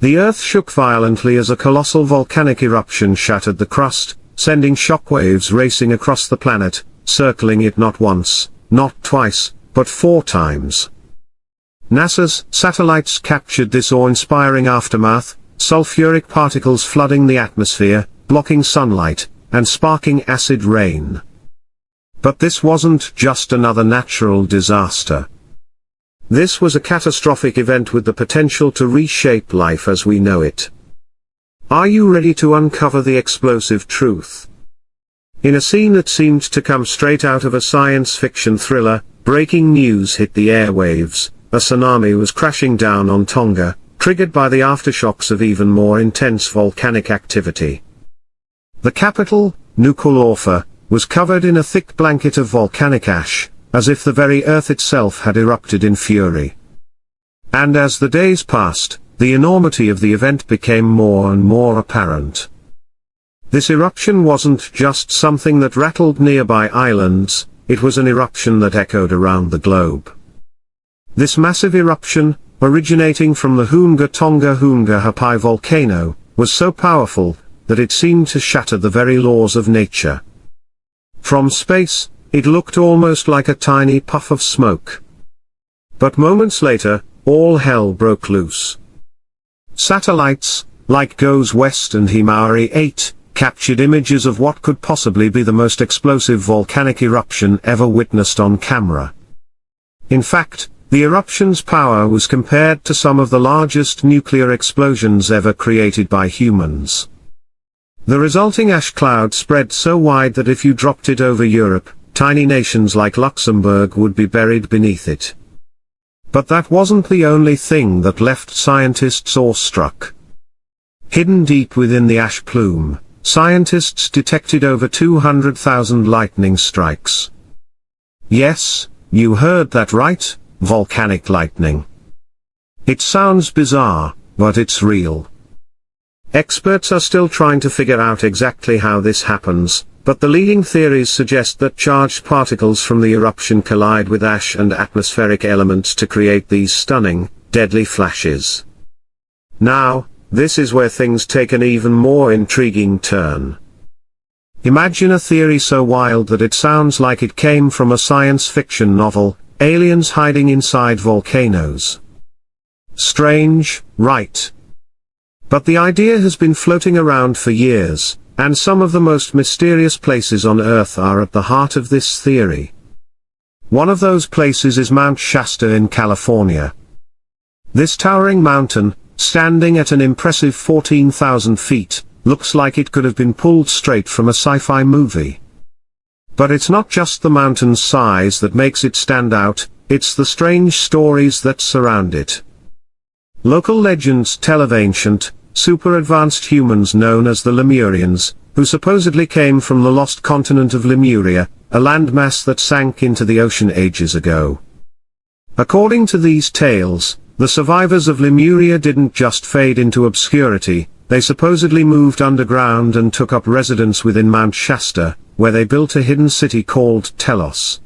The Earth shook violently as a colossal volcanic eruption shattered the crust, sending shockwaves racing across the planet, circling it not once, not twice, but 4 times. NASA's satellites captured this awe-inspiring aftermath, sulfuric particles flooding the atmosphere, blocking sunlight, and sparking acid rain. But this wasn't just another natural disaster. This was a catastrophic event with the potential to reshape life as we know it. Are you ready to uncover the explosive truth? In a scene that seemed to come straight out of a science fiction thriller, breaking news hit the airwaves. A tsunami was crashing down on Tonga, triggered by the aftershocks of even more intense volcanic activity. The capital, Nuku'alofa, was covered in a thick blanket of volcanic ash, as if the very earth itself had erupted in fury. And as the days passed, the enormity of the event became more and more apparent. This eruption wasn't just something that rattled nearby islands, it was an eruption that echoed around the globe. This massive eruption, originating from the Hunga Hapai volcano, was so powerful, that it seemed to shatter the very laws of nature. From space, it looked almost like a tiny puff of smoke. But moments later, all hell broke loose. Satellites, like GOES West and Himawari 8, captured images of what could possibly be the most explosive volcanic eruption ever witnessed on camera. In fact, the eruption's power was compared to some of the largest nuclear explosions ever created by humans. The resulting ash cloud spread so wide that if you dropped it over Europe, tiny nations like Luxembourg would be buried beneath it. But that wasn't the only thing that left scientists awestruck. Hidden deep within the ash plume, scientists detected over 200,000 lightning strikes. Yes, you heard that right, volcanic lightning. It sounds bizarre, but it's real. Experts are still trying to figure out exactly how this happens, but the leading theories suggest that charged particles from the eruption collide with ash and atmospheric elements to create these stunning, deadly flashes. Now, this is where things take an even more intriguing turn. Imagine a theory so wild that it sounds like it came from a science fiction novel, aliens hiding inside volcanoes. Strange, right? But the idea has been floating around for years, and some of the most mysterious places on Earth are at the heart of this theory. One of those places is Mount Shasta in California. This towering mountain, standing at an impressive 14,000 feet, looks like it could have been pulled straight from a sci-fi movie. But it's not just the mountain's size that makes it stand out, it's the strange stories that surround it. Local legends tell of ancient, super-advanced humans known as the Lemurians, who supposedly came from the lost continent of Lemuria, a landmass that sank into the ocean ages ago. According to these tales, the survivors of Lemuria didn't just fade into obscurity, they supposedly moved underground and took up residence within Mount Shasta, where they built a hidden city called Telos.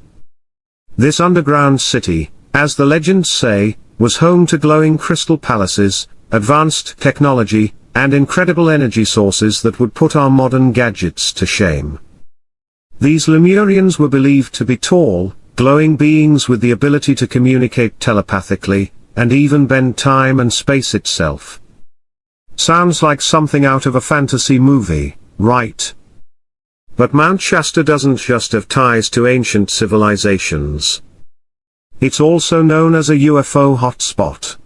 This underground city, as the legends say, was home to glowing crystal palaces, advanced technology, and incredible energy sources that would put our modern gadgets to shame. These Lemurians were believed to be tall, glowing beings with the ability to communicate telepathically, and even bend time and space itself. Sounds like something out of a fantasy movie, right? But Mount Shasta doesn't just have ties to ancient civilizations. It's also known as a UFO hotspot.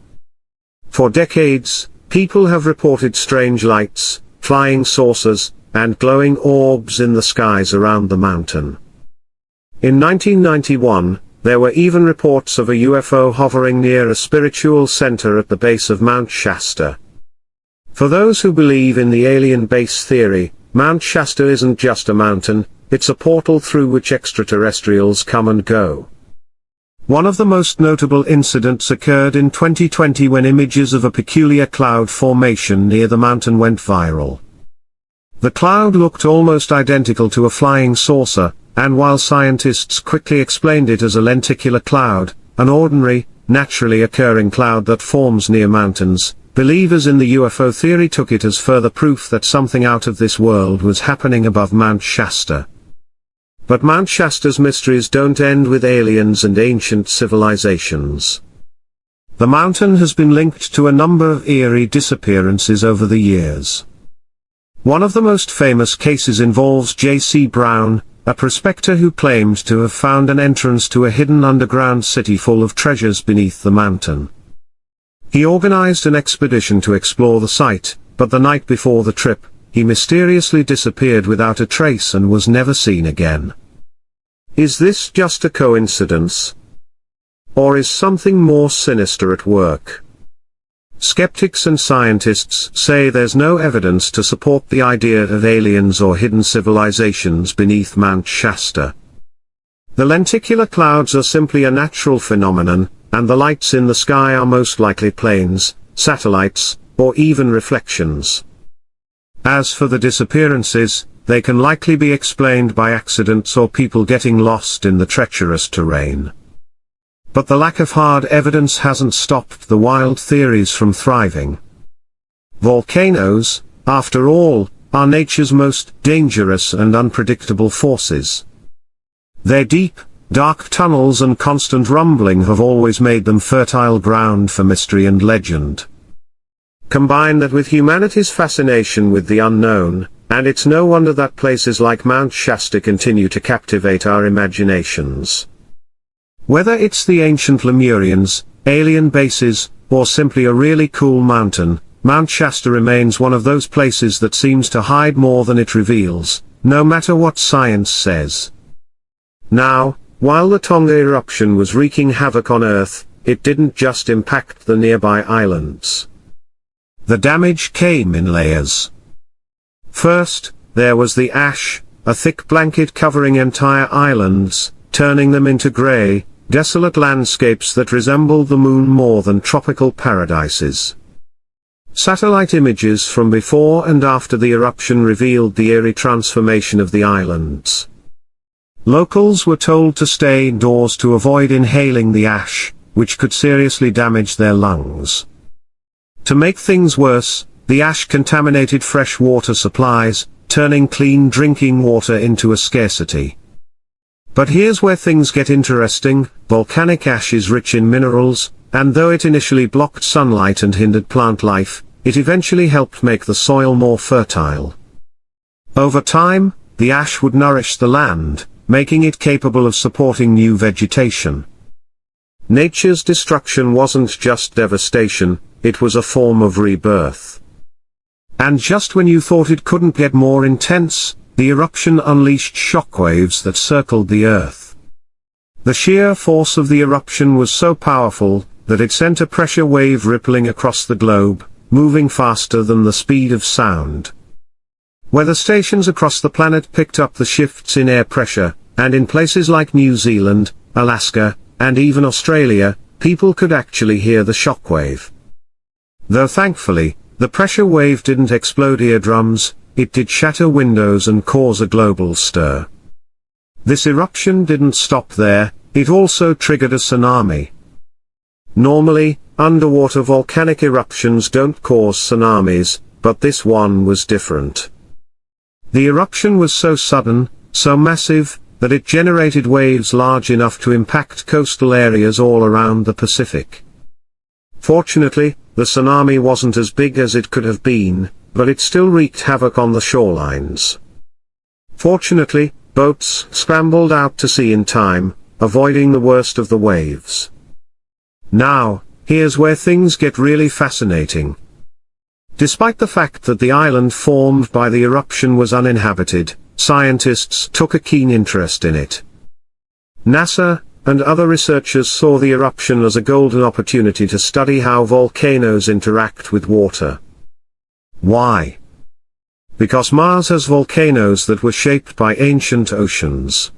For decades, people have reported strange lights, flying saucers, and glowing orbs in the skies around the mountain. In 1991, there were even reports of a UFO hovering near a spiritual center at the base of Mount Shasta. For those who believe in the alien base theory, Mount Shasta isn't just a mountain, it's a portal through which extraterrestrials come and go. One of the most notable incidents occurred in 2020 when images of a peculiar cloud formation near the mountain went viral. The cloud looked almost identical to a flying saucer, and while scientists quickly explained it as a lenticular cloud, an ordinary, naturally occurring cloud that forms near mountains, Believers in the UFO theory took it as further proof that something out of this world was happening above Mount Shasta. But Mount Shasta's mysteries don't end with aliens and ancient civilizations. The mountain has been linked to a number of eerie disappearances over the years. One of the most famous cases involves J.C. Brown, a prospector who claimed to have found an entrance to a hidden underground city full of treasures beneath the mountain. He organized an expedition to explore the site, but the night before the trip, he mysteriously disappeared without a trace and was never seen again. Is this just a coincidence? Or is something more sinister at work? Skeptics and scientists say there's no evidence to support the idea of aliens or hidden civilizations beneath Mount Shasta. The lenticular clouds are simply a natural phenomenon, and the lights in the sky are most likely planes, satellites, or even reflections. As for the disappearances, they can likely be explained by accidents or people getting lost in the treacherous terrain. But the lack of hard evidence hasn't stopped the wild theories from thriving. Volcanoes, after all, are nature's most dangerous and unpredictable forces. Their deep, dark tunnels and constant rumbling have always made them fertile ground for mystery and legend. Combine that with humanity's fascination with the unknown, and it's no wonder that places like Mount Shasta continue to captivate our imaginations. Whether it's the ancient Lemurians, alien bases, or simply a really cool mountain, Mount Shasta remains one of those places that seems to hide more than it reveals, no matter what science says. Now, while the Tonga eruption was wreaking havoc on Earth, it didn't just impact the nearby islands. The damage came in layers. First, there was the ash, a thick blanket covering entire islands, turning them into grey, desolate landscapes that resembled the moon more than tropical paradises. Satellite images from before and after the eruption revealed the eerie transformation of the islands. Locals were told to stay indoors to avoid inhaling the ash, which could seriously damage their lungs. To make things worse, the ash contaminated fresh water supplies, turning clean drinking water into a scarcity. But here's where things get interesting. Volcanic ash is rich in minerals, and though it initially blocked sunlight and hindered plant life, it eventually helped make the soil more fertile. Over time, the ash would nourish the land, making it capable of supporting new vegetation. Nature's destruction wasn't just devastation, it was a form of rebirth. And just when you thought it couldn't get more intense, the eruption unleashed shockwaves that circled the Earth. The sheer force of the eruption was so powerful, that it sent a pressure wave rippling across the globe, moving faster than the speed of sound. Weather stations across the planet picked up the shifts in air pressure, and in places like New Zealand, Alaska, and even Australia, people could actually hear the shockwave. Though thankfully, the pressure wave didn't explode eardrums, it did shatter windows and cause a global stir. This eruption didn't stop there, it also triggered a tsunami. Normally, underwater volcanic eruptions don't cause tsunamis, but this one was different. The eruption was so sudden, so massive, that it generated waves large enough to impact coastal areas all around the Pacific. Fortunately, the tsunami wasn't as big as it could have been, but it still wreaked havoc on the shorelines. Fortunately, boats scrambled out to sea in time, avoiding the worst of the waves. Now, here's where things get really fascinating. Despite the fact that the island formed by the eruption was uninhabited, scientists took a keen interest in it. NASA and other researchers saw the eruption as a golden opportunity to study how volcanoes interact with water. Why? Because Mars has volcanoes that were shaped by ancient oceans.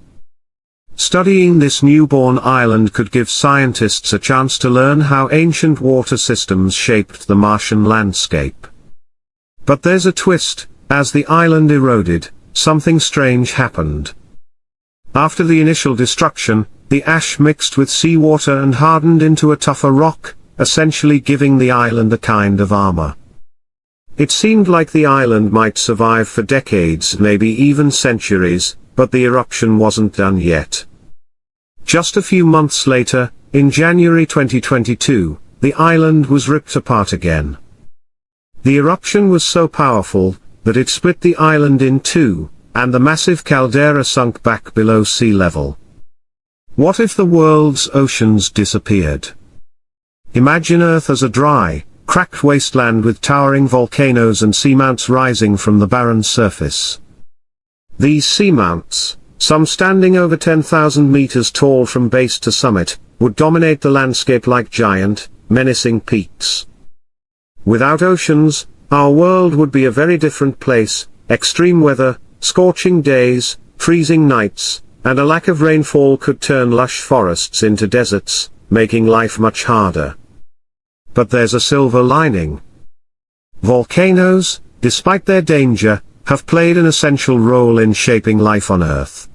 Studying this newborn island could give scientists a chance to learn how ancient water systems shaped the Martian landscape. But there's a twist. As the island eroded, something strange happened. After the initial destruction, the ash mixed with seawater and hardened into a tougher rock, essentially giving the island a kind of armor. It seemed like the island might survive for decades, maybe even centuries, but the eruption wasn't done yet. Just a few months later, in January 2022, the island was ripped apart again. The eruption was so powerful that it split the island in two, and the massive caldera sunk back below sea level. What if the world's oceans disappeared? Imagine Earth as a dry, cracked wasteland with towering volcanoes and seamounts rising from the barren surface. These seamounts, some standing over 10,000 meters tall from base to summit, would dominate the landscape like giant, menacing peaks. Without oceans, our world would be a very different place: extreme weather, scorching days, freezing nights, and a lack of rainfall could turn lush forests into deserts, making life much harder. But there's a silver lining. Volcanoes, despite their danger, have played an essential role in shaping life on Earth.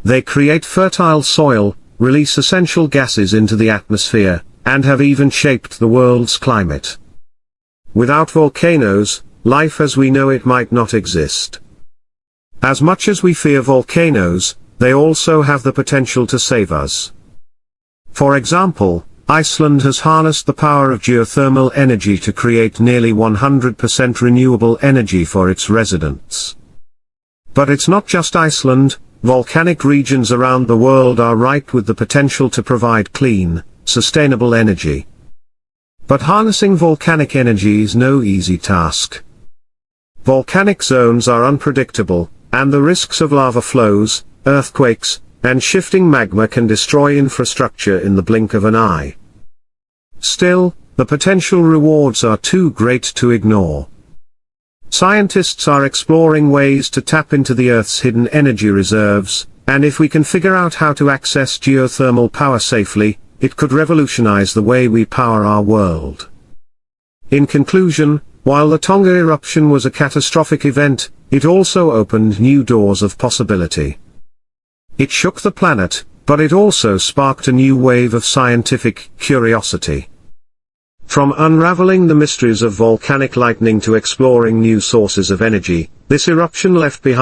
They create fertile soil, release essential gases into the atmosphere, and have even shaped the world's climate. Without volcanoes, life as we know it might not exist. As much as we fear volcanoes, they also have the potential to save us. For example, Iceland has harnessed the power of geothermal energy to create nearly 100% renewable energy for its residents. But it's not just Iceland. Volcanic regions around the world are ripe with the potential to provide clean, sustainable energy. But harnessing volcanic energy is no easy task. Volcanic zones are unpredictable, and the risks of lava flows, earthquakes, and shifting magma can destroy infrastructure in the blink of an eye. Still, the potential rewards are too great to ignore. Scientists are exploring ways to tap into the Earth's hidden energy reserves, and if we can figure out how to access geothermal power safely, it could revolutionize the way we power our world. In conclusion, while the Tonga eruption was a catastrophic event, it also opened new doors of possibility. It shook the planet, but it also sparked a new wave of scientific curiosity. From unraveling the mysteries of volcanic lightning to exploring new sources of energy, this eruption left behind